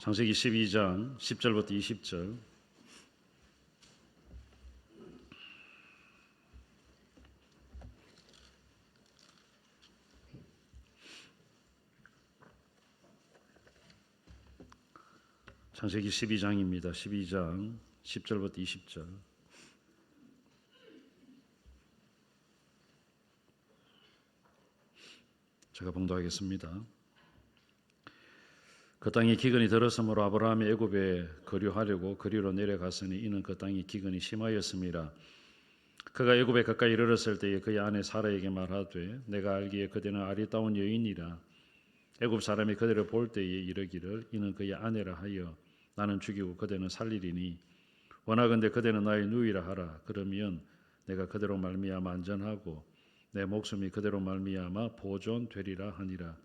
창세기 12장 10절부터 20절. 창세기 12장입니다. 12장 10절부터 20절. 제가 봉독하겠습니다. 그 땅이 기근이 들었으므로 아브라함이 애굽에 거류하려고 거리로 내려갔으니 이는 그 땅이 기근이 심하였음이라. 그가 애굽에 가까이 이르렀을 때에 그의 아내 사라에게 말하되 내가 알기에 그대는 아리따운 여인이라. 애굽 사람이 그대를 볼 때에 이르기를 이는 그의 아내라 하여 나는 죽이고 그대는 살리리니 원하건대 그대는 나의 누이라 하라. 그러면 내가 그대로 말미암아 안전하고 내 목숨이 그대로 말미암아 보존되리라 하니라.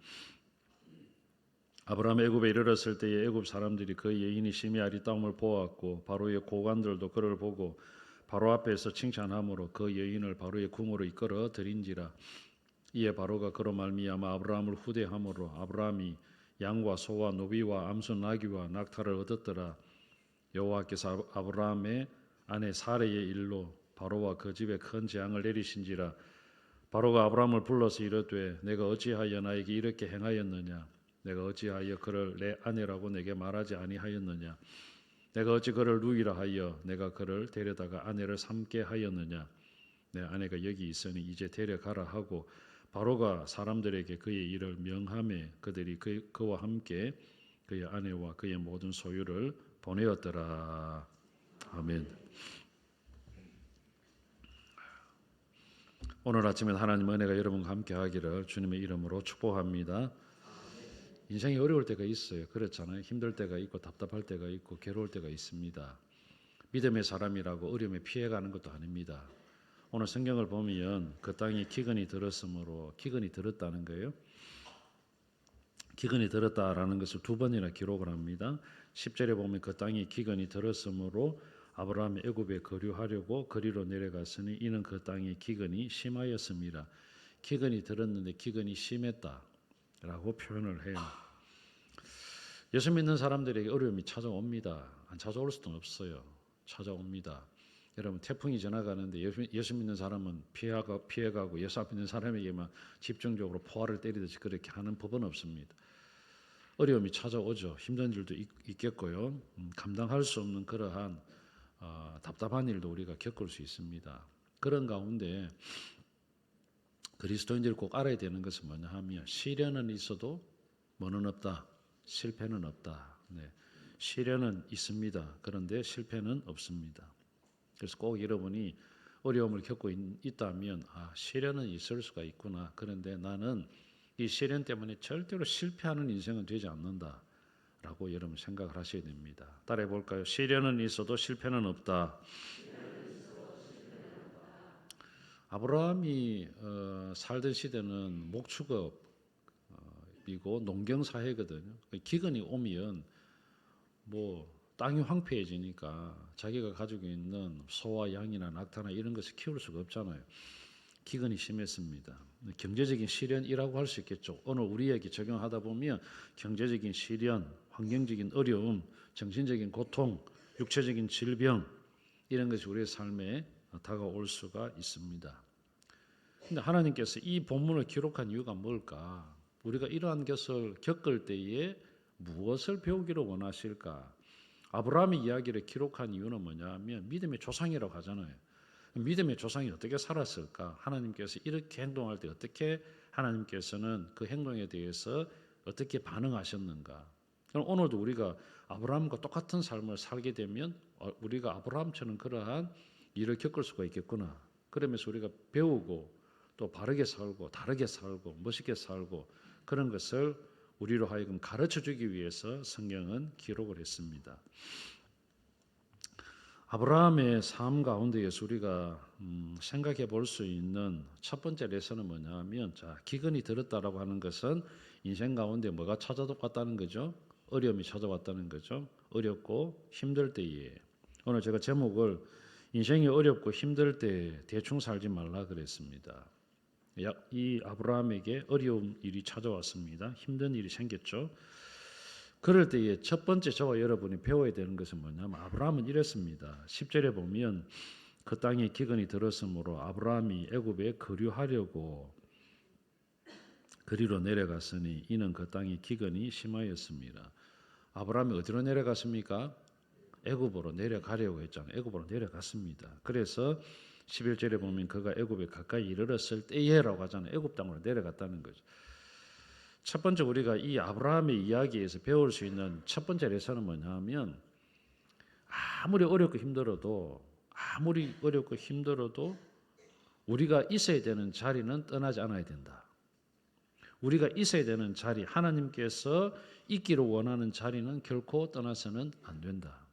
아브라함 애굽에 이르렀을 때에 애굽 사람들이 그 여인이 심히 아리따움을 보았고 바로의 고관들도 그를 보고 바로 앞에서 칭찬함으로 그 여인을 바로의 궁으로 이끌어 들인지라. 이에 바로가 그로 말미암아 아브라함을 후대함으로 아브라함이 양과 소와 노비와 암소 나귀와 낙타를 얻었더라. 여호와께서 아브라함의 아내 사레의 일로 바로와 그 집에 큰 재앙을 내리신지라. 바로가 아브라함을 불러서 이르되 내가 어찌하여 나에게 이렇게 행하였느냐. 내가 어찌하여 그를 내 아내라고 내게 말하지 아니하였느냐. 내가 어찌 그를 누이라 하여 내가 그를 데려다가 아내를 삼게 하였느냐. 내 아내가 여기 있으니 이제 데려가라 하고 바로가 사람들에게 그의 일을 명하매 그들이 그와 함께 그의 아내와 그의 모든 소유를 보내었더라. 아멘. 오늘 아침에 하나님 은혜가 여러분과 함께 하기를 주님의 이름으로 축복합니다. 인생이 어려울 때가 있어요. 그렇잖아요. 힘들 때가 있고 답답할 때가 있고 괴로울 때가 있습니다. 믿음의 사람이라고 어려움에 피해가는 것도 아닙니다. 오늘 성경을 보면 그 땅이 기근이 들었으므로 기근이 들었다는 거예요. 기근이 들었다라는 것을 두 번이나 기록을 합니다. 10절에 보면 그 땅이 기근이 들었으므로 아브라함이 애굽에 거류하려고 거리로 내려갔으니 이는 그 땅의 기근이 심하였습니다. 기근이 들었는데 기근이 심했다라고 표현을 해요. 예수 믿는 사람들에게 어려움이 찾아옵니다. 안 찾아올 수도 없어요. 찾아옵니다. 여러분 태풍이 지나가는데 예수 믿는 사람은 피해가고 예수 안 믿는 사람에게만 집중적으로 포화를 때리듯이 그렇게 하는 법은 없습니다. 어려움이 찾아오죠. 힘든 일도 있겠고요. 감당할 수 없는 그러한 답답한 일도 우리가 겪을 수 있습니다. 그런 가운데 그리스도인들이 꼭 알아야 되는 것은 뭐냐 하면 시련은 있어도 뭐는 없다. 실패는 없다. 네. 시련은 있습니다. 그런데 실패는 없습니다. 그래서 꼭 여러분이 어려움을 겪고 있다면 시련은 있을 수가 있구나. 그런데 나는 이 시련 때문에 절대로 실패하는 인생은 되지 않는다라고 여러분 생각을 하셔야 됩니다. 따라해 볼까요? 시련은 있어도 실패는 없다. 아브라함이 살던 시대는 목축업이고 농경 사회거든요. 기근이 오면 땅이 황폐해지니까 자기가 가지고 있는 소와 양이나 낙타나 이런 것을 키울 수가 없잖아요. 기근이 심했습니다. 경제적인 시련이라고 할 수 있겠죠. 오늘 우리에게 적용하다 보면 경제적인 시련, 환경적인 어려움, 정신적인 고통, 육체적인 질병 이런 것이 우리의 삶에 다가올 수가 있습니다. 근데 하나님께서 이 본문을 기록한 이유가 뭘까? 우리가 이러한 것을 겪을 때에 무엇을 배우기를 원하실까? 아브라함의 이야기를 기록한 이유는 뭐냐 하면 믿음의 조상이라고 하잖아요. 믿음의 조상이 어떻게 살았을까? 하나님께서 이렇게 행동할 때 어떻게 하나님께서는 그 행동에 대해서 어떻게 반응하셨는가? 그럼 오늘도 우리가 아브라함과 똑같은 삶을 살게 되면 우리가 아브라함처럼 그러한 일을 겪을 수가 있겠구나. 그러면서 우리가 배우고 또 바르게 살고 다르게 살고 멋있게 살고 그런 것을 우리로 하여금 가르쳐주기 위해서 성경은 기록을 했습니다. 아브라함의 삶 가운데에서 우리가 생각해 볼 수 있는 첫 번째 레슨은 뭐냐 하면 기근이 들었다라고 하는 것은 인생 가운데 뭐가 찾아왔다는 거죠? 어려움이 찾아왔다는 거죠. 어렵고 힘들 때에 오늘 제가 제목을 인생이 어렵고 힘들 때 대충 살지 말라 그랬습니다. 이 아브라함에게 어려운 일이 찾아왔습니다. 힘든 일이 생겼죠. 그럴 때에 첫 번째 저와 여러분이 배워야 되는 것은 뭐냐면 아브라함은 이랬습니다. 10절에 보면 그 땅에 기근이 들었으므로 아브라함이 애굽에 거류하려고 그리로 내려갔으니 이는 그 땅에 기근이 심하였습니다. 아브라함이 어디로 내려갔습니까? 애굽으로 내려가려고 했잖아요. 애굽으로 내려갔습니다. 그래서 11절에 보면 그가 애굽에 가까이 이르렀을 때에라고 하잖아요. 애굽 땅으로 내려갔다는 거죠. 첫 번째 우리가 이 아브라함의 이야기에서 배울 수 있는 첫 번째 레슨은 뭐냐면 아무리 어렵고 힘들어도 우리가 있어야 되는 자리는 떠나지 않아야 된다. 우리가 있어야 되는 자리, 하나님께서 있기를 원하는 자리는 결코 떠나서는 안 된다.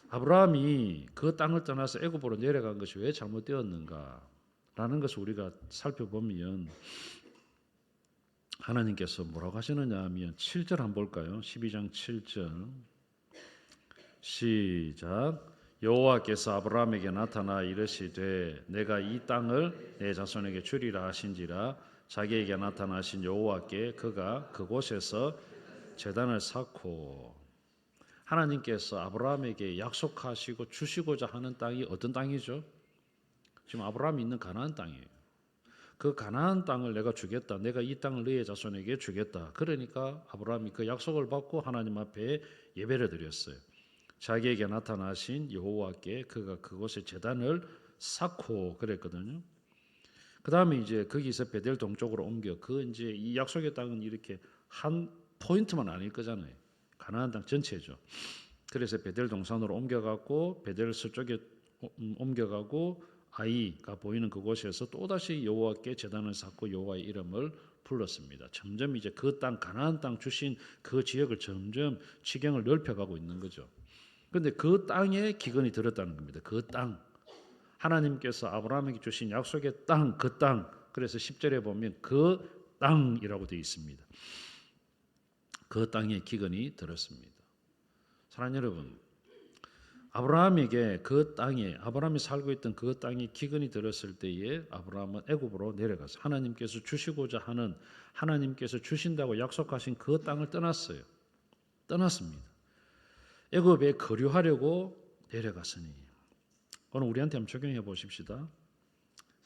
아브라함이 그 땅을 떠나서 애굽으로 내려간 것이 왜 잘못되었는가라는 것을 우리가 살펴보면 하나님께서 뭐라고 하시느냐 하면 7절 한번 볼까요? 12장 7절 시작. 여호와께서 아브라함에게 나타나 이르시되 내가 이 땅을 내 자손에게 주리라 하신지라. 자기에게 나타나신 여호와께 그가 그곳에서 제단을 쌓고. 하나님께서 아브라함에게 약속하시고 주시고자 하는 땅이 어떤 땅이죠? 지금 아브라함이 있는 가나안 땅이에요. 그 가나안 땅을 내가 주겠다. 내가 이 땅을 너의 자손에게 주겠다. 그러니까 아브라함이 그 약속을 받고 하나님 앞에 예배를 드렸어요. 자기에게 나타나신 여호와께 그가 그곳에 제단을 쌓고 그랬거든요. 그 다음에 이제 거기서 베델 동쪽으로 옮겨 그 이제 이 약속의 땅은 이렇게 한 포인트만 아닐 거잖아요. 가나안 땅 전체죠. 그래서 베델 동산으로 옮겨갔고 베델 서쪽에 옮겨가고 아이가 보이는 그곳에서 또다시 여호와께 제단을 쌓고 여호와의 이름을 불렀습니다. 점점 이제 그 땅 가나안 땅 주신 그 지역을 점점 지경을 넓혀가고 있는 거죠. 그런데 그 땅에 기근이 들었다는 겁니다. 그 땅. 하나님께서 아브라함에게 주신 약속의 땅, 그 땅. 그래서 10절에 보면 그 땅이라고 되어 있습니다. 그 땅에 기근이 들었습니다. 사랑하는 여러분, 아브라함에게 그 땅에 아브라함이 살고 있던 그 땅에 기근이 들었을 때에 아브라함은 애굽으로 내려가서 하나님께서 주시고자 하는 하나님께서 주신다고 약속하신 그 땅을 떠났어요. 떠났습니다. 애굽에 거류하려고 내려갔으니 오늘 우리한테 한번 적용해 보십시다.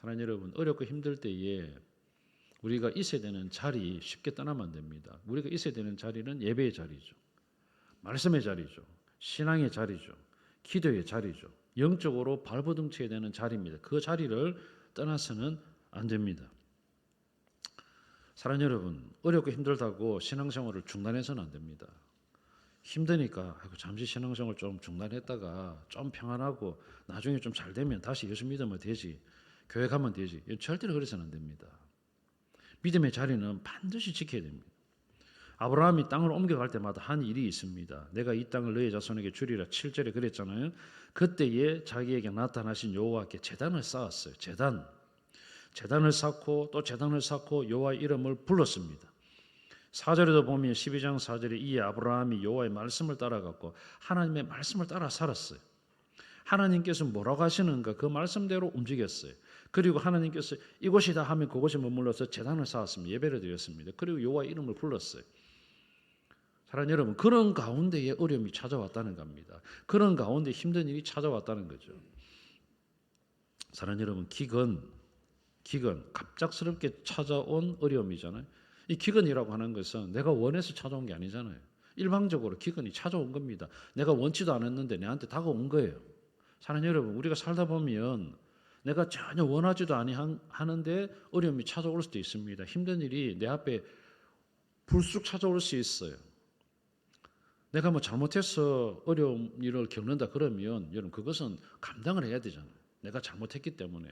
사랑하는 여러분, 어렵고 힘들 때에 우리가 있어야 되는 자리 쉽게 떠나면 안 됩니다. 우리가 있어야 되는 자리는 예배의 자리죠. 말씀의 자리죠. 신앙의 자리죠. 기도의 자리죠. 영적으로 발버둥쳐야 되는 자리입니다. 그 자리를 떠나서는 안 됩니다. 사랑하는 여러분, 어렵고 힘들다고 신앙생활을 중단해서는 안 됩니다. 힘드니까 잠시 신앙생활 좀 중단했다가 좀 평안하고 나중에 좀 잘 되면 다시 예수 믿으면 되지. 교회 가면 되지. 절대로 그래서는 안 됩니다. 믿음의 자리는 반드시 지켜야 됩니다. 아브라함이 땅을 옮겨갈 때마다 한 일이 있습니다. 내가 이 땅을 너의 자손에게 주리라 7절에 그랬잖아요. 그때에 자기에게 나타나신 여호와께 제단을 쌓았어요. 제단을 쌓고 또 제단을 쌓고 여호와의 이름을 불렀습니다. 4절에도 보면 12장 4절에 이에 아브라함이 여호와의 말씀을 따라갔고 하나님의 말씀을 따라 살았어요. 하나님께서 뭐라고 하시는가 그 말씀대로 움직였어요. 그리고 하나님께서 이곳이다 하면 그곳에 머물러서 제단을 쌓았습니다. 예배를 드렸습니다. 그리고 여호와의 이름을 불렀어요. 사랑하는 여러분, 그런 가운데에 어려움이 찾아왔다는 겁니다. 그런 가운데 힘든 일이 찾아왔다는 거죠. 사랑하는 여러분, 기근 갑작스럽게 찾아온 어려움이잖아요. 이 기근이라고 하는 것은 내가 원해서 찾아온 게 아니잖아요. 일방적으로 기근이 찾아온 겁니다. 내가 원치도 않았는데 내한테 다가온 거예요. 사랑하는 여러분, 우리가 살다 보면 내가 전혀 원하지도 아니하는데 어려움이 찾아올 수도 있습니다. 힘든 일이 내 앞에 불쑥 찾아올 수 있어요. 내가 뭐 잘못해서 어려운 일을 겪는다 그러면 여러분 그것은 감당을 해야 되잖아요. 내가 잘못했기 때문에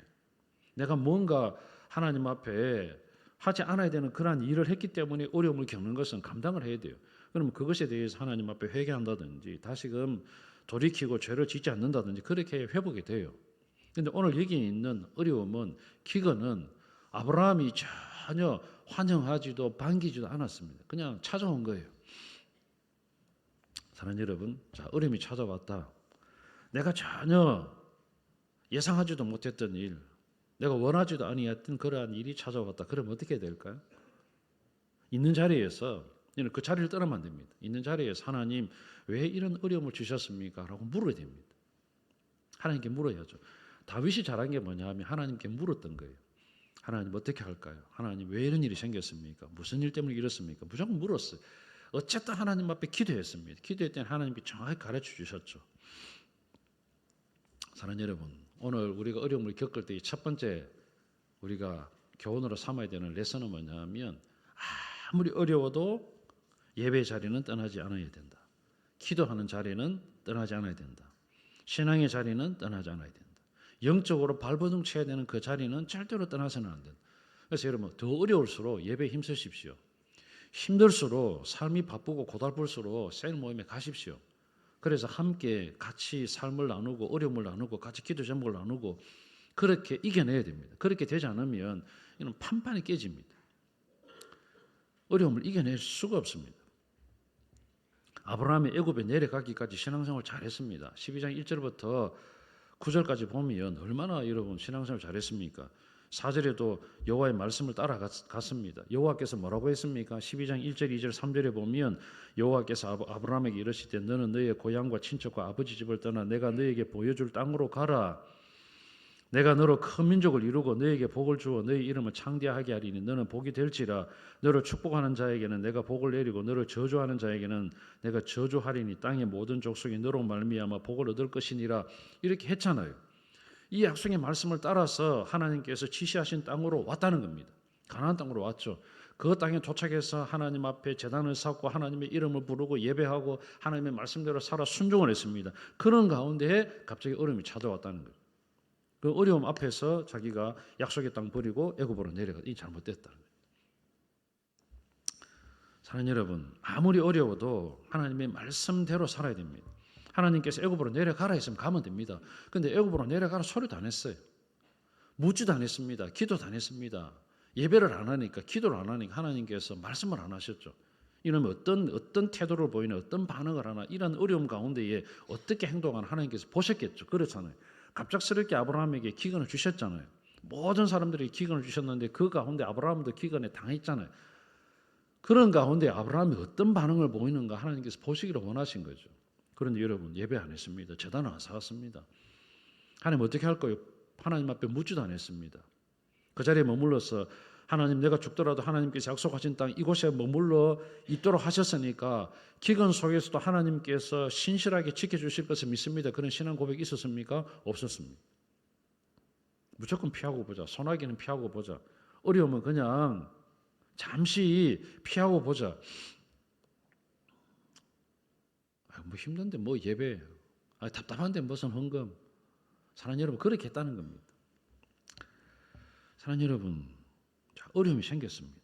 내가 뭔가 하나님 앞에 하지 않아야 되는 그러한 일을 했기 때문에 어려움을 겪는 것은 감당을 해야 돼요. 그러면 그것에 대해서 하나님 앞에 회개한다든지 다시금 돌이키고 죄를 짓지 않는다든지 그렇게 회복이 돼요. 그런데 오늘 여기 있는 어려움은 기근은 아브라함이 전혀 환영하지도 반기지도 않았습니다. 그냥 찾아온 거예요. 사랑하는 여러분, 자, 어려움이 찾아왔다. 내가 전혀 예상하지도 못했던 일, 내가 원하지도 아니했던 그러한 일이 찾아왔다. 그럼 어떻게 될까요? 있는 자리에서 이는 그 자리를 떠나면 안 됩니다. 있는 자리에서 하나님 왜 이런 어려움을 주셨습니까? 라고 물어야 됩니다. 하나님께 물어야죠. 다윗이 잘한 게 뭐냐 하면 하나님께 물었던 거예요. 하나님 어떻게 할까요? 하나님 왜 이런 일이 생겼습니까? 무슨 일 때문에 이렇습니까? 무조건 물었어요. 어쨌든 하나님 앞에 기도했습니다. 기도했더니 하나님께 정확히 가르쳐 주셨죠. 사랑하는 여러분, 오늘 우리가 어려움을 겪을 때 첫 번째 우리가 교훈으로 삼아야 되는 레슨은 뭐냐면 아무리 어려워도 예배 자리는 떠나지 않아야 된다. 기도하는 자리는 떠나지 않아야 된다. 신앙의 자리는 떠나지 않아야 된다. 영적으로 발버둥 쳐야 되는 그 자리는 절대로 떠나서는 안 된다. 그래서 여러분 더 어려울수록 예배에 힘쓰십시오. 힘들수록 삶이 바쁘고 고달플수록 셀 모임에 가십시오. 그래서 함께 같이 삶을 나누고 어려움을 나누고 같이 기도 제목을 나누고 그렇게 이겨내야 됩니다. 그렇게 되지 않으면 이는 판판이 깨집니다. 어려움을 이겨낼 수가 없습니다. 아브라함이 애굽에 내려가기까지 신앙생활 잘했습니다. 12장 1절부터 9절까지 보면 얼마나 여러분 신앙생활 잘했습니까? 4절에도 여호와의 말씀을 따라갔습니다. 여호와께서 뭐라고 했습니까? 12장 1절, 2절, 3절에 보면 여호와께서 아브라함에게 이르시되 너는 너의 고향과 친척과 아버지 집을 떠나 내가 너에게 보여줄 땅으로 가라. 내가 너로 큰 민족을 이루고 너에게 복을 주어 너의 이름을 창대하게 하리니 너는 복이 될지라. 너를 축복하는 자에게는 내가 복을 내리고 너를 저주하는 자에게는 내가 저주하리니 땅의 모든 족속이 너로 말미암아 복을 얻을 것이니라. 이렇게 했잖아요. 이 약속의 말씀을 따라서 하나님께서 지시하신 땅으로 왔다는 겁니다. 가나안 땅으로 왔죠. 그 땅에 도착해서 하나님 앞에 제단을 쌓고 하나님의 이름을 부르고 예배하고 하나님의 말씀대로 살아 순종을 했습니다. 그런 가운데에 갑자기 어려움이 찾아왔다는 거예요. 그 어려움 앞에서 자기가 약속의 땅 버리고 애굽으로 내려가. 이 잘못됐다는 거예요. 사랑하는 여러분, 아무리 어려워도 하나님의 말씀대로 살아야 됩니다. 하나님께서 애굽으로 내려가라 했으면 가면 됩니다. 근데 애굽으로 내려가라 소리도 안 했어요. 묻지도 안 했습니다. 기도도 안 했습니다. 예배를 안 하니까, 기도를 안 하니까 하나님께서 말씀을 안 하셨죠. 이러면 어떤 태도를 보이나 어떤 반응을 하나 이런 어려움 가운데에 어떻게 행동하나 하나님께서 보셨겠죠. 그렇잖아요. 갑작스럽게 아브라함에게 기근을 주셨잖아요. 모든 사람들이 기근을 주셨는데 그 가운데 아브라함도 기근에 당했잖아요. 그런 가운데 아브라함이 어떤 반응을 보이는가 하나님께서 보시기를 원하신 거죠. 그런데 여러분 예배 안 했습니다. 제단을 안 쌓았습니다. 하나님 어떻게 할까요? 하나님 앞에 묻지도 안 했습니다. 그 자리에 머물러서 하나님 내가 죽더라도 하나님께서 약속하신 땅 이곳에 머물러 있도록 하셨으니까 기근 속에서도 하나님께서 신실하게 지켜주실 것을 믿습니다. 그런 신앙 고백이 있었습니까? 없었습니다. 무조건 피하고 보자. 소나기는 피하고 보자. 어려우면 그냥 잠시 피하고 보자. 뭐 힘든데 뭐 예배, 답답한데 무슨 헌금. 사랑하는 여러분 그렇게 했다는 겁니다. 사랑하는 여러분 어려움이 생겼습니다.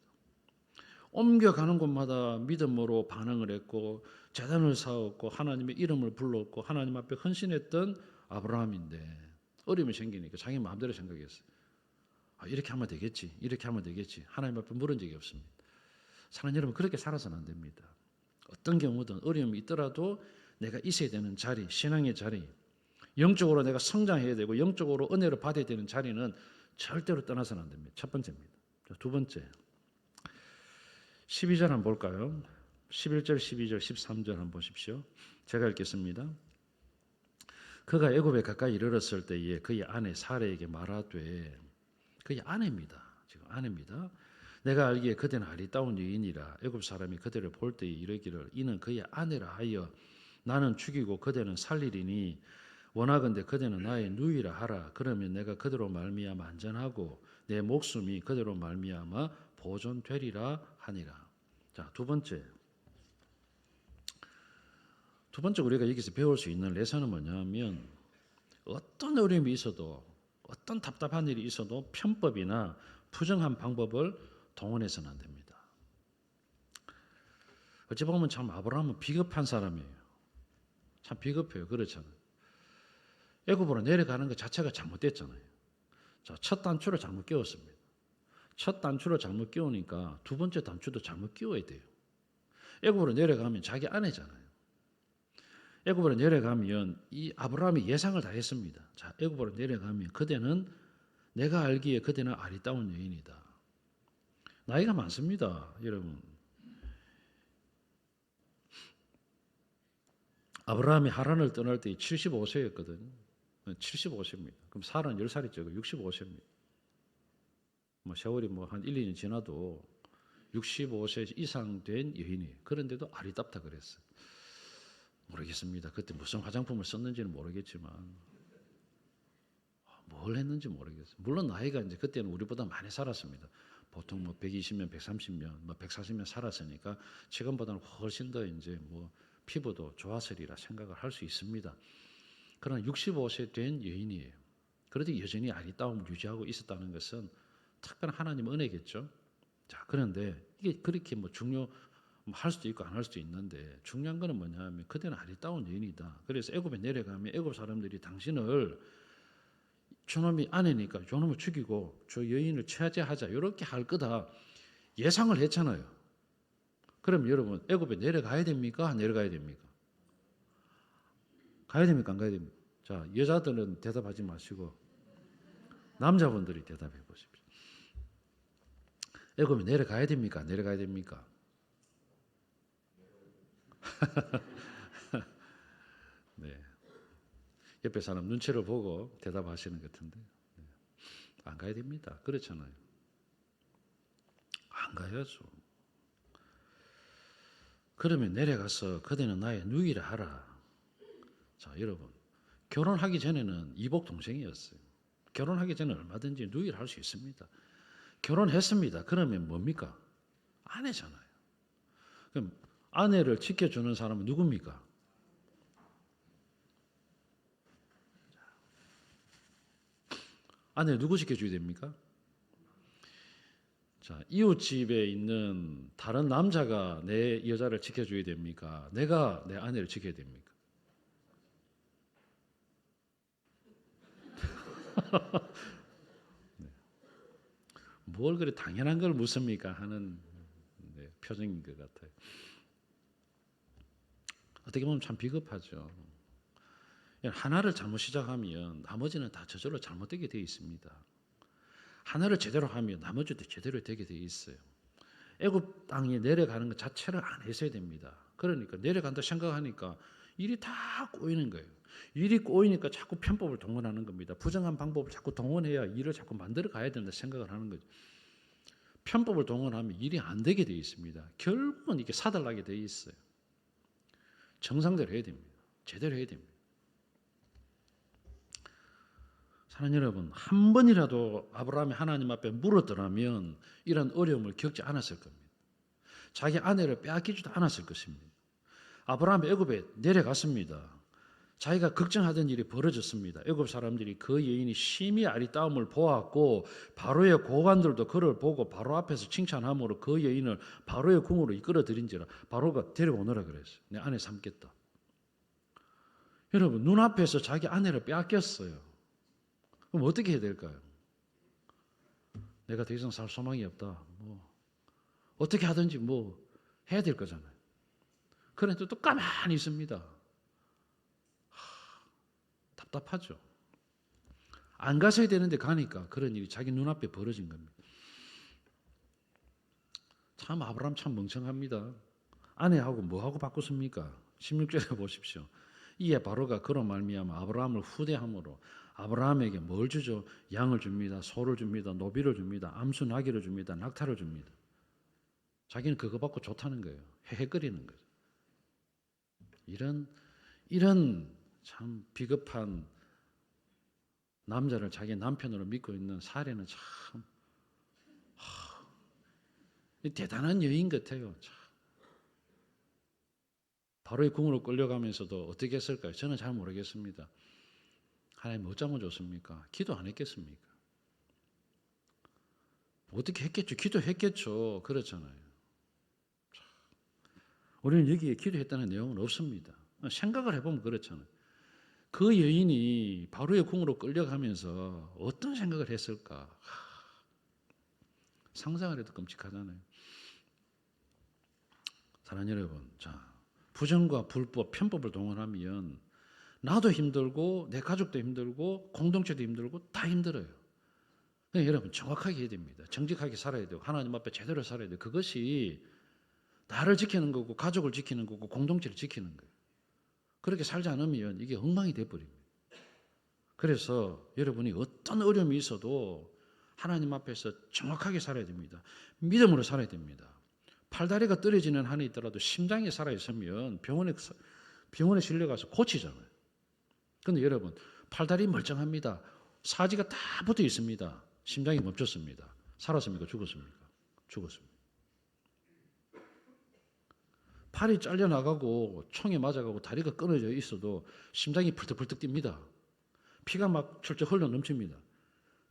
옮겨가는 곳마다 믿음으로 반응을 했고 제단을 쌓았고 하나님의 이름을 불렀고 하나님 앞에 헌신했던 아브라함인데 어려움이 생기니까 자기 마음대로 생각했어요. 이렇게 하면 되겠지. 이렇게 하면 되겠지. 하나님 앞에 물은 적이 없습니다. 사랑하는 여러분 그렇게 살아서는 안 됩니다. 어떤 경우든 어려움이 있더라도 내가 있어야 되는 자리, 신앙의 자리, 영적으로 내가 성장해야 되고 영적으로 은혜를 받아야 되는 자리는 절대로 떠나서는 안 됩니다. 첫 번째입니다. 두 번째 12절 한번 볼까요? 11절, 12절, 13절 한번 보십시오. 제가 읽겠습니다. 그가 애굽에 가까이 이르렀을 때에 그의 아내 사레에게 말하되 그의 아내입니다. 지금 아내입니다. 내가 알기에 그대는 아리따운 여인이라 애굽 사람이 그대를 볼 때에 이르기를 이는 그의 아내라 하여 나는 죽이고 그대는 살리리니 원하건대 그대는 나의 누이라 하라. 그러면 내가 그대로 말미암아 안전하고 내 목숨이 그대로 말미암아 보존되리라 하니라. 자, 두 번째 우리가 여기서 배울 수 있는 레슨은 뭐냐면 어떤 어려움이 있어도 어떤 답답한 일이 있어도 편법이나 부정한 방법을 동원해서는 안 됩니다. 어찌 보면 참 아브라함은 비겁한 사람이에요. 참 비겁해요. 그렇잖아요. 애굽으로 내려가는 것 자체가 잘못됐잖아요. 자, 첫 단추를 잘못 끼웠습니다. 첫 단추를 잘못 끼우니까 두 번째 단추도 잘못 끼워야 돼요. 애굽으로 내려가면 자기 아내잖아요. 애굽으로 내려가면 이 아브라함이 예상을 다 했습니다. 자, 애굽으로 내려가면 그대는 내가 알기에 그대는 아리따운 여인이다. 나이가 많습니다. 여러분. 아브라함이 하란을 떠날 때 75세였거든요. 75세입니다. 그럼 살은 10살이 적어 65세입니다. 뭐 세월이 뭐 한 1, 2년 지나도 65세 이상 된 여인이에요. 그런데도 아리답다 그랬어요. 모르겠습니다. 그때 무슨 화장품을 썼는지는 모르겠지만 뭘 했는지 모르겠어요. 물론 나이가 이제 그때는 우리보다 많이 살았습니다. 보통 뭐 120년, 130년, 뭐 140년 살았으니까 지금보다는 훨씬 더 이제 뭐 피부도 좋았으리라 생각을 할 수 있습니다. 그러나 65세 된 여인이에요. 그래도 여전히 아리따움을 유지하고 있었다는 것은 특별한 하나님 은혜겠죠. 자, 그런데 이게 그렇게 뭐 할 수도 있고 안 할 수도 있는데 중요한 거는 뭐냐면 그대는 아리따운 여인이다. 그래서 애굽에 내려가면 애굽 사람들이 당신을 저놈이 아내니까 저놈을 죽이고 저 여인을 취하자 이렇게 할 거다 예상을 했잖아요. 그럼 여러분 애굽에 내려가야 됩니까? 안 내려가야 됩니까? 가야 됩니까? 안 가야 됩니까? 자, 여자들은 대답하지 마시고 남자분들이 대답해 보십시오. 애굽에 내려가야 됩니까? 안 내려가야 됩니까? 네. 옆에 사람 눈치를 보고 대답하시는 것 같은데 안 가야 됩니다. 그렇잖아요. 안 가야죠. 그러면 내려가서 그대는 나의 누이라 하라. 자, 여러분 결혼하기 전에는 이복 동생이었어요. 결혼하기 전에 얼마든지 누이를 할 수 있습니다. 결혼했습니다. 그러면 뭡니까? 아내잖아요. 그럼 아내를 지켜주는 사람은 누굽니까? 아내 누구 지켜줘야 됩니까? 자, 이웃집에 있는 다른 남자가 내 여자를 지켜줘야 됩니까? 내가 내 아내를 지켜야 됩니까? 네. 뭘 그래 당연한 걸 묻습니까? 하는 표정인 것 같아요. 어떻게 보면 참 비겁하죠. 하나를 잘못 시작하면 나머지는 다 저절로 잘못되게 되어 있습니다. 하나를 제대로 하면 나머지도 제대로 되게 되어 있어요. 애굽 땅에 내려가는 것 자체를 안 했어야 됩니다. 그러니까 내려간다 생각하니까 일이 다 꼬이는 거예요. 일이 꼬이니까 자꾸 편법을 동원하는 겁니다. 부정한 방법을 자꾸 동원해야 일을 자꾸 만들어 가야 된다 생각을 하는 거죠. 편법을 동원하면 일이 안 되게 되어 있습니다. 결국은 이게 사달나게 되어 있어요. 정상대로 해야 됩니다. 제대로 해야 됩니다. 사랑하는 여러분, 한 번이라도 아브라함이 하나님 앞에 물었더라면 이런 어려움을 겪지 않았을 겁니다. 자기 아내를 빼앗기지도 않았을 것입니다. 아브라함이 애굽에 내려갔습니다. 자기가 걱정하던 일이 벌어졌습니다. 애굽 사람들이 그 여인이 심히 아리따움을 보았고 바로의 고관들도 그를 보고 바로 앞에서 칭찬함으로 그 여인을 바로의 궁으로 이끌어들인지라 바로가 데려오너라 그랬어요. 내 아내 삼겠다. 여러분 눈앞에서 자기 아내를 빼앗겼어요. 그럼 어떻게 해야 될까요? 내가 더 이상 살 소망이 없다. 어떻게 하든지 해야 될 거잖아요. 그런데 또 가만히 있습니다. 답답하죠. 안 가서야 되는데 가니까 그런 일이 자기 눈앞에 벌어진 겁니다. 참 아브라함 참 멍청합니다. 아내하고 뭐하고 바꿨습니까? 16절에 보십시오. 이에 바로가 그로 말미암아 아브라함을 후대함으로 아브라함에게 뭘 주죠? 양을 줍니다. 소를 줍니다. 노비를 줍니다. 암수 나귀를 줍니다. 낙타를 줍니다. 자기는 그거 받고 좋다는 거예요. 헤헤거리는 거죠. 이런 참 비겁한 남자를 자기 남편으로 믿고 있는 사례는 참 대단한 여인 같아요. 참. 바로의 궁으로 끌려가면서도 어떻게 했을까요? 저는 잘 모르겠습니다. 하나님 어쩌면 좋습니까? 기도 안 했겠습니까? 어떻게 했겠죠? 기도했겠죠. 그렇잖아요. 우리는 여기에 기도했다는 내용은 없습니다. 생각을 해보면 그렇잖아요. 그 여인이 바로의 궁으로 끌려가면서 어떤 생각을 했을까? 상상을 해도 끔찍하잖아요. 사랑하는 여러분, 자, 부정과 불법, 편법을 동원하면 나도 힘들고 내 가족도 힘들고 공동체도 힘들고 다 힘들어요. 그러니까 여러분 정확하게 해야 됩니다. 정직하게 살아야 돼요. 하나님 앞에 제대로 살아야 돼요. 그것이 나를 지키는 거고 가족을 지키는 거고 공동체를 지키는 거예요. 그렇게 살지 않으면 이게 엉망이 돼버립니다. 그래서 여러분이 어떤 어려움이 있어도 하나님 앞에서 정확하게 살아야 됩니다. 믿음으로 살아야 됩니다. 팔다리가 떨어지는 한이 있더라도 심장이 살아있으면 병원에 실려가서 고치잖아요. 그런데 여러분, 팔다리 멀쩡합니다. 사지가 다 붙어 있습니다. 심장이 멈췄습니다. 살았습니까? 죽었습니까? 죽었습니다. 팔이 잘려나가고 총에 맞아가고 다리가 끊어져 있어도 심장이 펄떡펄떡 뜁니다. 피가 막 철철 흘러 넘칩니다.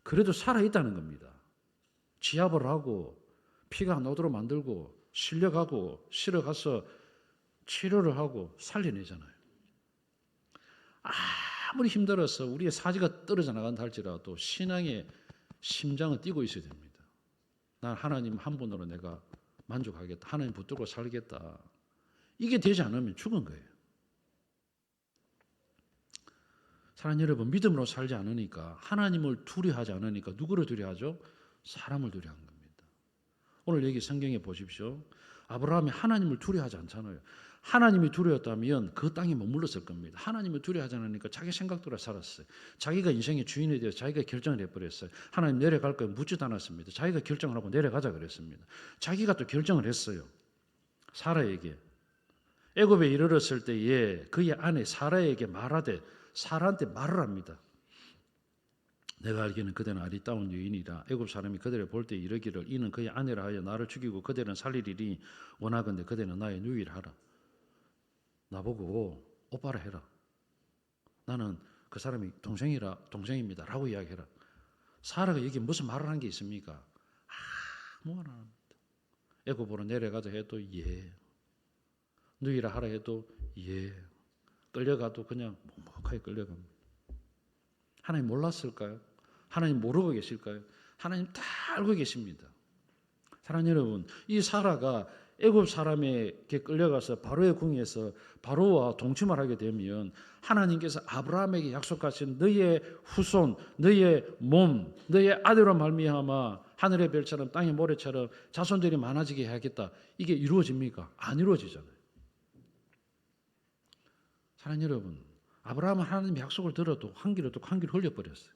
그래도 살아있다는 겁니다. 지압을 하고 피가 안 나오도록 만들고 실어가서 치료를 하고 살려내잖아요. 아무리 힘들어서 우리의 사지가 떨어져 나간다 할지라도 신앙의 심장은 뛰고 있어야 됩니다. 난 하나님 한 분으로 내가 만족하겠다. 하나님 붙들고 살겠다. 이게 되지 않으면 죽은 거예요. 사랑하는 여러분, 믿음으로 살지 않으니까, 하나님을 두려워하지 않으니까 누구를 두려워하죠? 사람을 두려워하는 겁니다. 오늘 여기 성경에 보십시오. 아브라함이 하나님을 두려워하지 않잖아요. 하나님이 두려웠다면 그 땅에 머물렀을 겁니다. 하나님을 두려워하지 않으니까 자기 생각대로 살았어요. 자기가 인생의 주인이 되어서 자기가 결정을 해버렸어요. 하나님 내려갈 거예요. 묻지도 않았습니다. 자기가 결정을 하고 내려가자 그랬습니다. 자기가 또 결정을 했어요. 사라에게. 애굽에 이르렀을 때에 그의 아내 사라에게 말하되 사라한테 말을 합니다. 내가 알기는 그대는 아리따운 여인이라 애굽 사람이 그대를 볼 때 이르기를 이는 그의 아내라 하여 나를 죽이고 그대는 살리리니 원하건대 그대는 나의 누이라 하라. 나보고 오빠라 해라. 나는 그 사람이 동생입니다 라고 이야기해라. 사라가 여기 무슨 말을 한 게 있습니까? 아무거나 안 합니다. 애굽으로 내려가자 해도 예. 누이라 하라 해도 예. 끌려가도 그냥 묵묵하게 끌려갑니다. 하나님 몰랐을까요? 하나님 모르고 계실까요? 하나님 다 알고 계십니다. 사랑하는 여러분, 이 사라가 애굽 사람에게 끌려가서 바로의 궁에서 바로와 동침을 하게 되면 하나님께서 아브라함에게 약속하신 너의 후손, 너의 몸, 너의 아들로 말미암아 하늘의 별처럼 땅의 모래처럼 자손들이 많아지게 해야겠다. 이게 이루어집니까? 안 이루어지잖아요. 사랑하는 여러분, 아브라함은 하나님의 약속을 들어도 한 귀로 듣고 한 귀로 흘려버렸어요.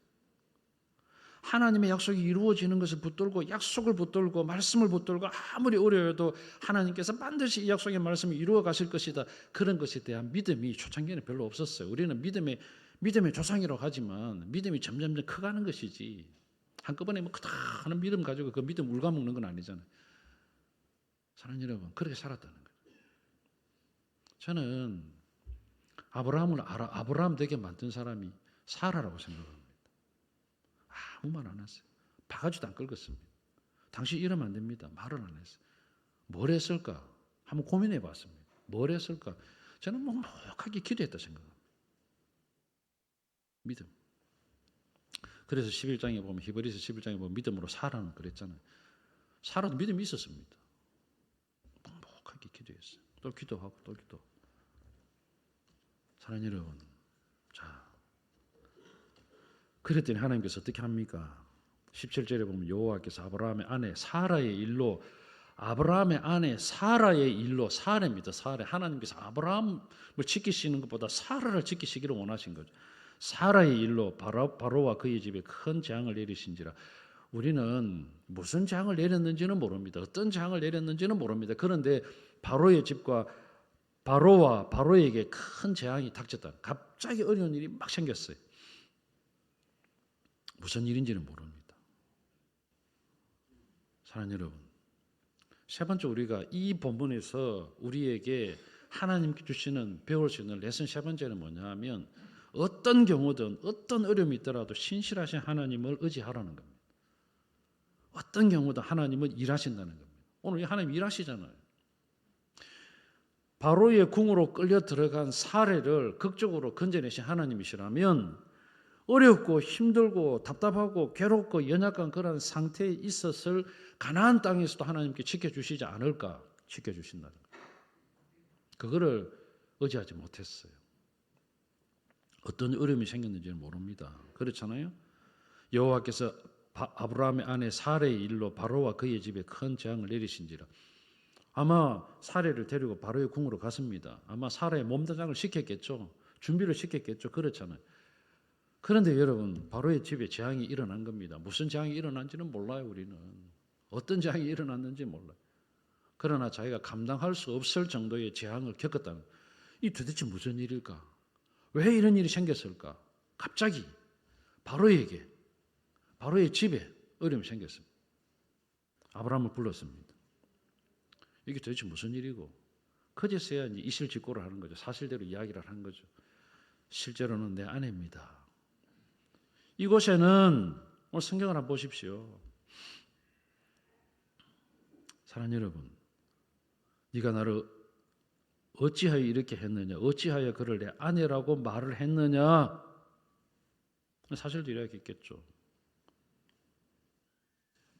하나님의 약속이 이루어지는 것을 붙들고 약속을 붙들고 말씀을 붙들고 아무리 어려워도 하나님께서 반드시 이 약속의 말씀을 이루어 가실 것이다. 그런 것에 대한 믿음이 초창기에는 별로 없었어요. 우리는 믿음의 조상이라고 하지만 믿음이 점점 커가는 것이지 한꺼번에 뭐 크다는 믿음 가지고 그 믿음 울가먹는 건 아니잖아요. 사랑하는 여러분, 그렇게 살았다는 거예요. 저는 아브라함 되게 만든 사람이 사라라고 생각합니다. 아무 말 안 했어요. 바가지도 안 긁었습니다. 당신 이러면 안 됩니다. 말을 안 했어요. 뭘 했을까? 한번 고민해 봤습니다. 뭘 했을까? 저는 묵묵하게 기도했다 생각합니다. 믿음. 그래서 11장에 보면 히브리서 11장에 보면 믿음으로 사라는 그랬잖아요. 사라도 믿음이 있었습니다. 묵묵하게 기도했어요. 또 기도하고 또 기도하고. 사랑하는 여러분, 자, 그랬더니 하나님께서 어떻게 합니까? 17절에 보면 여호와께서 아브라함의 아내 사라의 일로 아브라함의 아내 사라의 일로 사라입니다. 사라. 하나님께서 아브라함을 지키시는 것보다 사라를 지키시기를 원하신 거죠. 사라의 일로 바로와 그의 집에 큰 재앙을 내리신지라. 우리는 무슨 재앙을 내렸는지는 모릅니다. 어떤 재앙을 내렸는지는 모릅니다. 그런데 바로의 집과 바로와 바로에게 큰 재앙이 닥쳤다. 갑자기 어려운 일이 막 생겼어요. 무슨 일인지는 모릅니다. 사랑하는 여러분, 세 번째 우리가 이 본문에서 우리에게 하나님께 주시는 배울 수 있는 레슨 세 번째는 뭐냐 하면 어떤 경우든 어떤 어려움이 있더라도 신실하신 하나님을 의지하라는 겁니다. 어떤 경우든 하나님은 일하신다는 겁니다. 오늘 하나님 일하시잖아요. 바로의 궁으로 끌려 들어간 사례를 극적으로 건져내신 하나님이시라면 어렵고 힘들고 답답하고 괴롭고 연약한 그런 상태에 있었을 가나안 땅에서도 하나님께 지켜주시지 않을까? 지켜주신다는 거예요. 그거를 의지하지 못했어요. 어떤 어려움이 생겼는지는 모릅니다. 그렇잖아요. 여호와께서 아브라함의 아내 사라의 일로 바로와 그의 집에 큰 재앙을 내리신지라. 아마 사례를 데리고 바로의 궁으로 갔습니다. 아마 사라의 몸단장을 시켰겠죠. 준비를 시켰겠죠. 그렇잖아요. 그런데 여러분, 바로의 집에 재앙이 일어난 겁니다. 무슨 재앙이 일어난지는 몰라요. 우리는 어떤 재앙이 일어났는지 몰라요. 그러나 자기가 감당할 수 없을 정도의 재앙을 겪었다는, 이 도대체 무슨 일일까? 왜 이런 일이 생겼을까? 갑자기 바로에게, 바로의 집에 어려움이 생겼습니다. 아브라함을 불렀습니다. 이게 도대체 무슨 일이고, 그제서야 이실직고를 하는 거죠. 사실대로 이야기를 하는 거죠. 실제로는 내 아내입니다. 이곳에는 오늘 성경을 한번 보십시오. 사랑하는 여러분, 네가 나를 어찌하여 이렇게 했느냐, 어찌하여 그를 내 아내라고 말을 했느냐, 사실도 이야기했겠죠.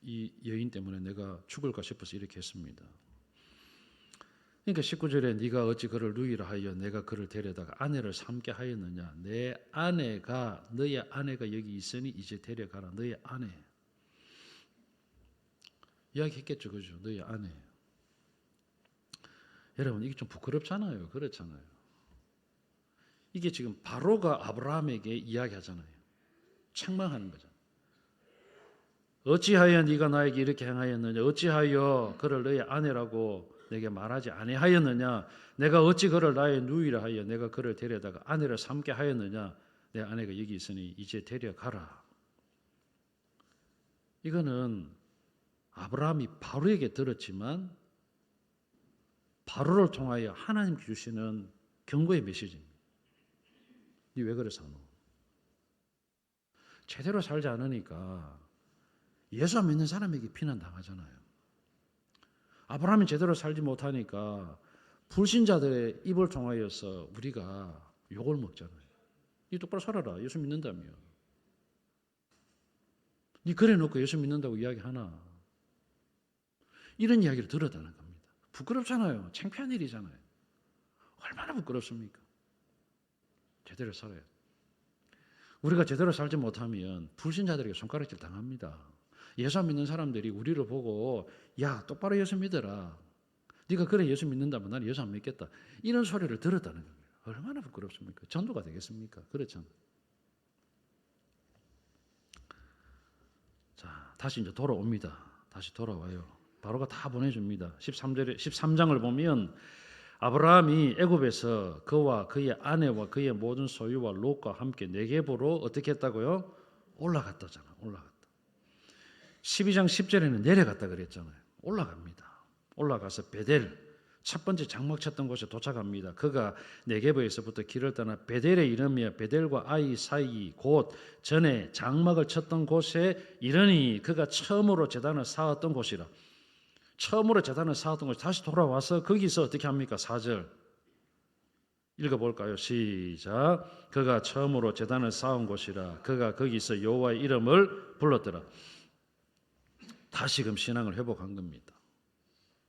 이 여인 때문에 내가 죽을까 싶어서 이렇게 했습니다. 그러니까 19절에 네가 어찌 그를 누이라 하여 내가 그를 데려다가 아내를 삼게 하였느냐. 내 아내가, 너의 아내가 여기 있으니 이제 데려가라. 너의 아내. 이야기했겠죠. 그죠? 너의 아내. 여러분, 이게 좀 부끄럽잖아요. 그렇잖아요. 이게 지금 바로가 아브라함에게 이야기하잖아요. 책망하는 거잖아요. 어찌하여 네가 나에게 이렇게 행하였느냐. 어찌하여 그를 너의 아내라고 내게 말하지 아니하였느냐. 내가 어찌 그를 나의 누이라 하여 내가 그를 데려다가 아내를 삼게 하였느냐. 내 아내가 여기 있으니 이제 데려가라. 이거는 아브라함이 바로에게 들었지만 바로를 통하여 하나님 주시는 경고의 메시지입니다. 니 왜 그래 사노? 제대로 살지 않으니까 예수 안 믿는 사람에게 비난당하잖아요. 아브라함이 제대로 살지 못하니까 불신자들의 입을 통하여서 우리가 욕을 먹잖아요. 니 똑바로 살아라. 예수 믿는다며. 니 그래 놓고 예수 믿는다고 이야기하나. 이런 이야기를 들었다는 겁니다. 부끄럽잖아요. 창피한 일이잖아요. 얼마나 부끄럽습니까? 제대로 살아야 돼. 우리가 제대로 살지 못하면 불신자들에게 손가락질 당합니다. 예수 안 믿는 사람들이 우리를 보고 야 똑바로 예수 믿어라. 네가 그래 예수 믿는다면 나는 예수 안 믿겠다. 이런 소리를 들었다는 겁니다. 얼마나 부끄럽습니까? 전도가 되겠습니까? 그렇잖아요. 자, 다시 이제 돌아옵니다. 다시 돌아와요. 바로가 다 보내줍니다. 13장을 보면 아브라함이 애굽에서 그와 그의 아내와 그의 모든 소유와 롯과 함께 네겝으로 어떻게 했다고요? 올라갔다잖아. 올라갔다. 12장 10절에는 내려갔다 그랬잖아요. 올라갑니다. 올라가서 베델, 첫 번째 장막 쳤던 곳에 도착합니다. 그가 네겝에서부터 길을 떠나 베델에 이르며 베델과 아이 사이 곧 전에 장막을 쳤던 곳에 이르니 그가 처음으로 제단을 쌓았던 곳이라. 처음으로 제단을 쌓았던 곳에 다시 돌아와서 거기서 어떻게 합니까? 4절 읽어볼까요? 시작. 그가 처음으로 제단을 쌓은 곳이라. 그가 거기서 여호와의 이름을 불렀더라. 다시금 신앙을 회복한 겁니다.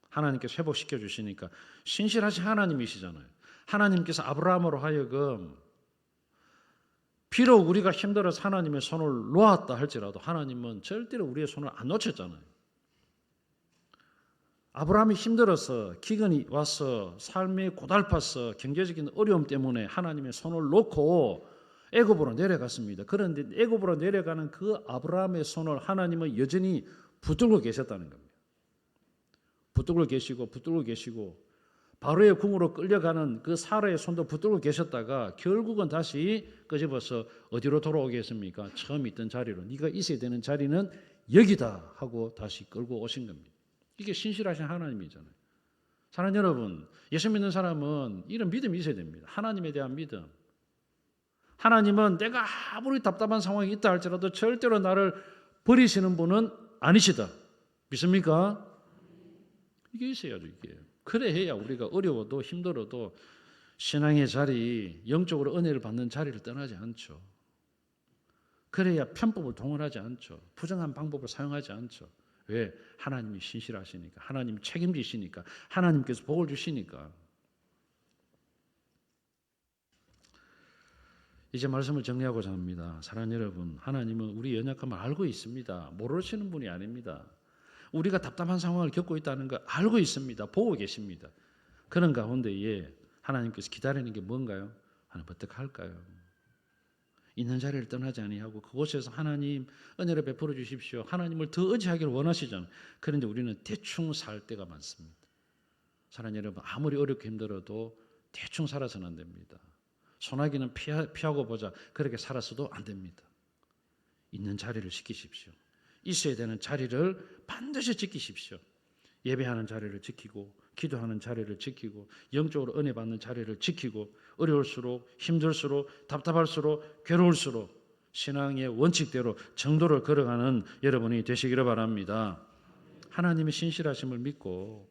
하나님께서 회복시켜 주시니까 신실하신 하나님이시잖아요. 하나님께서 아브라함으로 하여금 비록 우리가 힘들어서 하나님의 손을 놓았다 할지라도 하나님은 절대로 우리의 손을 안 놓쳤잖아요. 아브라함이 힘들어서 기근이 와서 삶이 고달파서 경제적인 어려움 때문에 하나님의 손을 놓고 애굽으로 내려갔습니다. 그런데 애굽으로 내려가는 그 아브라함의 손을 하나님은 여전히 붙들고 계셨다는 겁니다. 붙들고 계시고 바로의 궁으로 끌려가는 그 사라의 손도 붙들고 계셨다가 결국은 다시 끄집어서 어디로 돌아오겠습니까? 처음 있던 자리로. 네가 있어야 되는 자리는 여기다 하고 다시 끌고 오신 겁니다. 이게 신실하신 하나님이잖아요. 사랑하는 여러분, 예수 믿는 사람은 이런 믿음이 있어야 됩니다. 하나님에 대한 믿음. 하나님은 내가 아무리 답답한 상황이 있다 할지라도 절대로 나를 버리시는 분은 아니시다. 믿습니까? 이게 있어야죠. 이게. 그래 해야 우리가 어려워도 힘들어도 신앙의 자리, 영적으로 은혜를 받는 자리를 떠나지 않죠. 그래야 편법을 동원하지 않죠. 부정한 방법을 사용하지 않죠. 왜? 하나님이 신실하시니까, 하나님이 책임지시니까, 하나님께서 복을 주시니까. 이제 말씀을 정리하고자 합니다. 사랑하는 여러분, 하나님은 우리 연약함을 알고 있습니다. 모르시는 분이 아닙니다. 우리가 답답한 상황을 겪고 있다는 거 알고 있습니다. 보고 계십니다. 그런 가운데에 하나님께서 기다리는 게 뭔가요? 하나님 어떻게 할까요? 있는 자리를 떠나지 아니하고 그곳에서 하나님 은혜를 베풀어 주십시오. 하나님을 더 의지하기를 원하시잖아요. 그런데 우리는 대충 살 때가 많습니다. 사랑하는 여러분, 아무리 어렵고 힘들어도 대충 살아서는 안 됩니다. 소나기는 피하고 보자 그렇게 살아서도 안 됩니다. 있는 자리를 지키십시오. 있어야 되는 자리를 반드시 지키십시오. 예배하는 자리를 지키고 기도하는 자리를 지키고 영적으로 은혜 받는 자리를 지키고 어려울수록 힘들수록 답답할수록 괴로울수록 신앙의 원칙대로 정도를 걸어가는 여러분이 되시기를 바랍니다. 하나님의 신실하심을 믿고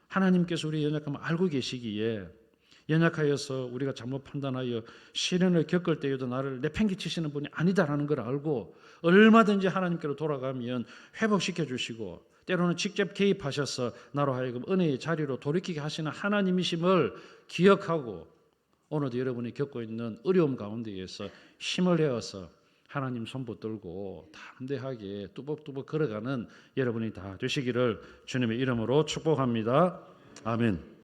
하나님께서 우리의 연약함을 알고 계시기에 연약하여서 우리가 잘못 판단하여 시련을 겪을 때에도 나를 내팽개치시는 분이 아니다라는 걸 알고 얼마든지 하나님께로 돌아가면 회복시켜 주시고 때로는 직접 개입하셔서 나로 하여금 은혜의 자리로 돌이키게 하시는 하나님이심을 기억하고 오늘도 여러분이 겪고 있는 어려움 가운데에서 힘을 내어서 하나님 손 붙들고 담대하게 뚜벅뚜벅 걸어가는 여러분이 다 되시기를 주님의 이름으로 축복합니다. 아멘.